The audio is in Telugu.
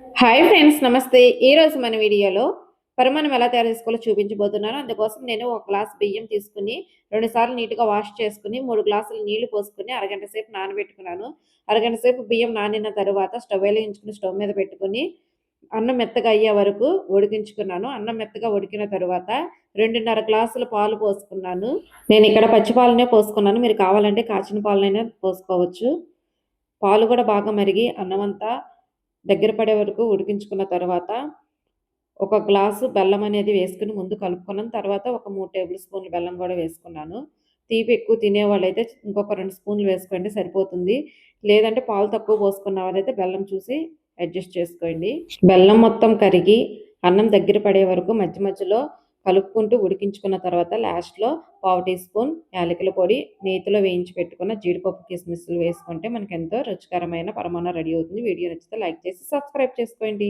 హాయ్ ఫ్రెండ్స్ నమస్తే. ఈరోజు మన వీడియోలో పరమాన్నం ఎలా తయారు చేసుకోవాలో చూపించబోతున్నాను. అందుకోసం నేను ఒక గ్లాస్ బియ్యం తీసుకొని 2 సార్లు నీట్‌గా వాష్ చేసుకొని 3 గ్లాసులు నీళ్లు పోసుకొని అరగంట సేపు నానబెట్టుకున్నాను. అరగంట సేపు బియ్యం నానిన తరువాత స్టవ్ వెలిగించుకొని స్టవ్ మీద పెట్టుకొని అన్నం మెత్తగా అయ్యే వరకు ఉడికించుకున్నాను. అన్నం మెత్తగా ఉడికిన తరువాత 2:30 గ్లాసుల పాలు పోసుకున్నాను. నేను ఇక్కడ పచ్చి పాలనే పోసుకున్నాను. మీరు కావాలంటే కాచిన పాలనైనా పోసుకోవచ్చు. పాలు కూడా బాగా మరిగి అన్నమంతా దగ్గర పడే వరకు ఉడికించుకున్న తర్వాత ఒక గ్లాసు బెల్లం అనేది వేసుకొని ముందు కలుపుకున్నాను. తర్వాత ఒక 3 టేబుల్ స్పూన్లు బెల్లం కూడా వేసుకున్నాను. తీపి ఎక్కువ తినేవాళ్ళైతే ఇంకొక 2 స్పూన్లు వేసుకోండి సరిపోతుంది. లేదంటే పాలు తక్కువ పోసుకున్న వాళ్ళైతే బెల్లం చూసి అడ్జస్ట్ చేసుకోండి. బెల్లం మొత్తం కరిగి అన్నం దగ్గర పడే వరకు మధ్య మధ్యలో కలుపుకుంటూ ఉడికించుకున్న తర్వాత లాస్ట్‌లో పావు టీ స్పూన్ యాలకుల పొడి, నేతిలో వేయించి పెట్టుకున్న జీడిపప్పు కిస్మిస్‌లు వేసుకుంటే మనకెంతో రుచికరమైన పరమాన్నం రెడీ అవుతుంది. వీడియో నచ్చితే లైక్ చేసి సబ్స్క్రైబ్ చేసుకోండి.